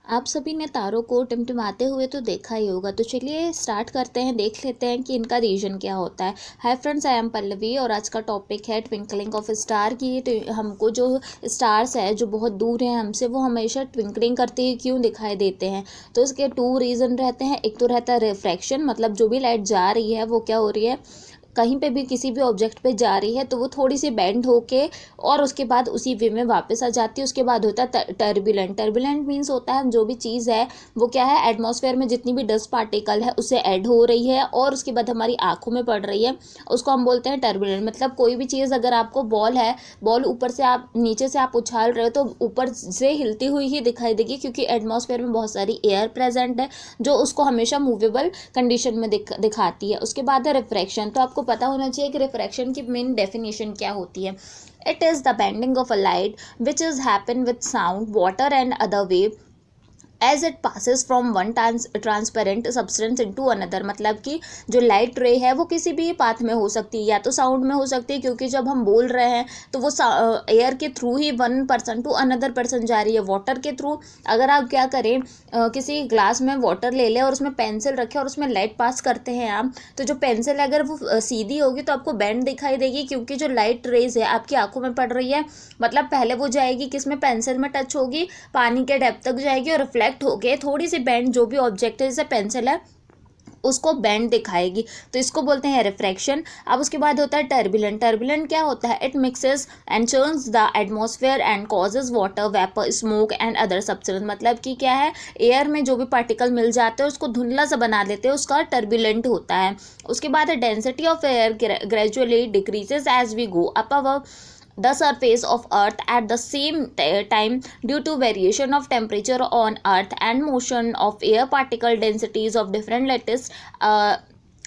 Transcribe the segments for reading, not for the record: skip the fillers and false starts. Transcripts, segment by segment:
आप सभी ने तारों को टिमटिमाते हुए तो देखा ही होगा। तो चलिए स्टार्ट करते हैं, देख लेते हैं कि इनका रीजन क्या होता है। Hi friends, I am Pallavi और आज का टॉपिक है ट्विंकलिंग ऑफ स्टार की। हमको जो स्टार्स है जो बहुत दूर हैं हमसे, वो हमेशा ट्विंकलिंग करते हुए क्यों दिखाई देते हैं। तो इसके टू रीज़न रहते हैं। एक तो रहता है रिफ्रैक्शन, मतलब जो भी लाइट जा रही है वो क्या हो रही है, कहीं पे भी किसी भी ऑब्जेक्ट पे जा रही है तो वो थोड़ी सी बेंड होके और उसके बाद उसी वे में वापस आ जाती है। उसके बाद होता है टर्बुलेंट। टर्बुलेंट मीन्स होता है जो भी चीज़ है वो क्या है, एटमॉस्फेयर में जितनी भी डस्ट पार्टिकल है उससे ऐड हो रही है और उसके बाद हमारी आंखों में पड़ रही है, उसको हम बोलते हैं टर्बुलेंट। मतलब कोई भी चीज़, अगर आपको बॉल है, बॉल ऊपर से आप नीचे से आप उछाल रहे हो तो ऊपर से हिलती हुई ही दिखाई देगी, क्योंकि एटमॉस्फेयर में बहुत सारी एयर प्रेजेंट है जो उसको हमेशा मूवेबल कंडीशन में दिखाती है। उसके बाद है रिफ्रैक्शन। तो आपको पता होना चाहिए कि रिफ्रैक्शन की मेन डेफिनेशन क्या होती है। It is the bending of a light which is happen with sound, water and other wave as it passes from one transparent substance into another. मतलब कि जो लाइट रे है वो किसी भी पाथ में हो सकती है, या तो साउंड में हो सकती है, क्योंकि जब हम बोल रहे हैं तो वो एयर के थ्रू ही one person to another person जा रही है। वाटर के थ्रू, अगर आप क्या करें, किसी ग्लास में वाटर ले लें और उसमें पेंसिल रखें और उसमें लाइट पास करते हैं आप, तो जो पेंसिल अगर वो सीधी होगी तो आपको बेंड दिखाई देगी, क्योंकि जो लाइट रेज है आपकी आंखों में पड़ रही है। मतलब पहले वो जाएगी किस में, पेंसिल में टच होगी, पानी के डेप्थ तक जाएगी और रिफ्लेक्ट होके थोड़ी सी बेंड, जो भी ऑब्जेक्ट है जैसे पेंसिल है उसको बेंड दिखाएगी। तो इसको बोलते हैं रिफ्रैक्शन। अब उसके बाद होता है टर्बुलेंट। टर्बुलेंट क्या होता है, it mixes and churns the atmosphere and causes water vapour smoke and other substance. मतलब कि क्या है, एयर में जो भी पार्टिकल मिल जाते हैं उसको धुंधला सा बना देते हैं, उसका टर्बुलेंट होता है। उसके बाद है density of air gradually decreases as we go up our the surface of earth at the same time due to variation of temperature on earth and motion of air particle densities of different lattice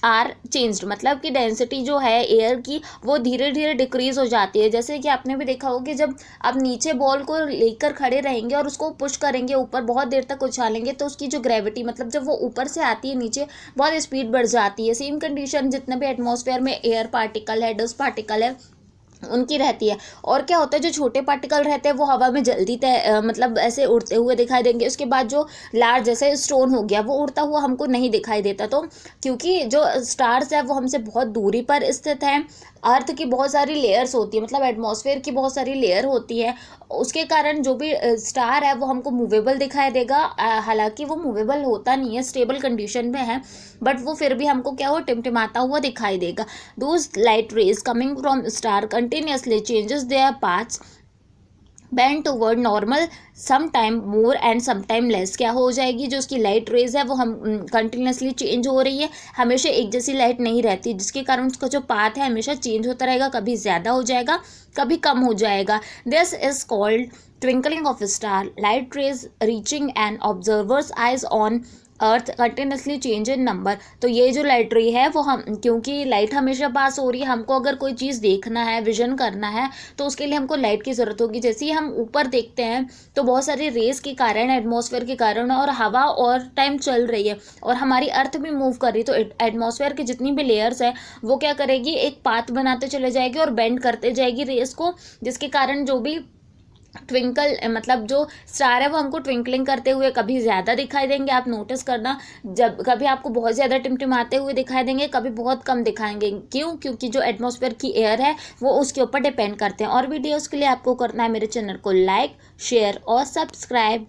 are changed. मतलब कि density जो है air की वो धीरे धीरे decrease हो जाती है। जैसे कि आपने भी देखा होगा कि जब आप नीचे बॉल को लेकर खड़े रहेंगे और उसको पुश करेंगे ऊपर, बहुत देर तक उछालेंगे, तो उसकी जो ग्रेविटी, मतलब जब वो ऊपर से आती है नीचे, बहुत स्पीड बढ़ जाती है। सेम कंडीशन जितने भी एटमॉस्फेयर में एयर पार्टिकल है, डस्ट पार्टिकल है, उनकी रहती है। और क्या होता है, जो छोटे पार्टिकल रहते हैं वो हवा में जल्दी मतलब ऐसे उड़ते हुए दिखाई देंगे। उसके बाद जो लार्ज, जैसे स्टोन हो गया, वो उड़ता हुआ हमको नहीं दिखाई देता। तो क्योंकि जो स्टार्स है वो हमसे बहुत दूरी पर स्थित है, अर्थ की बहुत सारी लेयर्स होती है, मतलब एटमॉस्फेयर की बहुत सारी लेयर होती है, उसके कारण जो भी स्टार है वो हमको मूवेबल दिखाई देगा। हालांकि वो मूवेबल होता नहीं है, स्टेबल कंडीशन में है, बट वो फिर भी हमको क्या हो, टिमटिमाता हुआ दिखाई देगा। Those light rays coming from star continuously changes their paths, bend toward normal, sometime more and sometime less। क्या हो जाएगी, जो उसकी लाइट रेज है वो हम कंटिन्यूसली चेंज हो रही है, हमेशा एक जैसी लाइट नहीं रहती, जिसके कारण उसका जो पाथ है हमेशा चेंज होता रहेगा, कभी ज़्यादा हो जाएगा कभी कम हो जाएगा। This is called twinkling of star. Light rays reaching an observers eyes on earth continuously change in number. तो ये जो लाइट रे है वो हम, क्योंकि लाइट हमेशा पास हो रही है, हमको अगर कोई चीज़ देखना है, विजन करना है, तो उसके लिए हमको लाइट की ज़रूरत होगी। जैसे ही हम ऊपर देखते हैं तो बहुत सारी रेस के कारण, एटमॉस्फेयर के कारण, और हवा और टाइम चल रही है और हमारी अर्थ भी मूव कर रही है, तो एटमॉस्फेयर की जितनी भी लेयर्स है वो क्या करेगी, एक पाथ बनाते चले जाएगी और बेंड करते जाएगी रेस को, जिसके कारण जो भी ट्विंकल, मतलब जो स्टार है वो हमको ट्विंकलिंग करते हुए कभी ज़्यादा दिखाई देंगे। आप नोटिस करना, जब कभी आपको बहुत ज़्यादा टिमटिमाते हुए दिखाई देंगे, कभी बहुत कम दिखाएंगे। क्यों? क्योंकि जो एटमॉस्फेयर की एयर है वो उसके ऊपर डिपेंड करते हैं। और वीडियोज़ के लिए आपको करना है मेरे चैनल को लाइक, शेयर और सब्सक्राइब।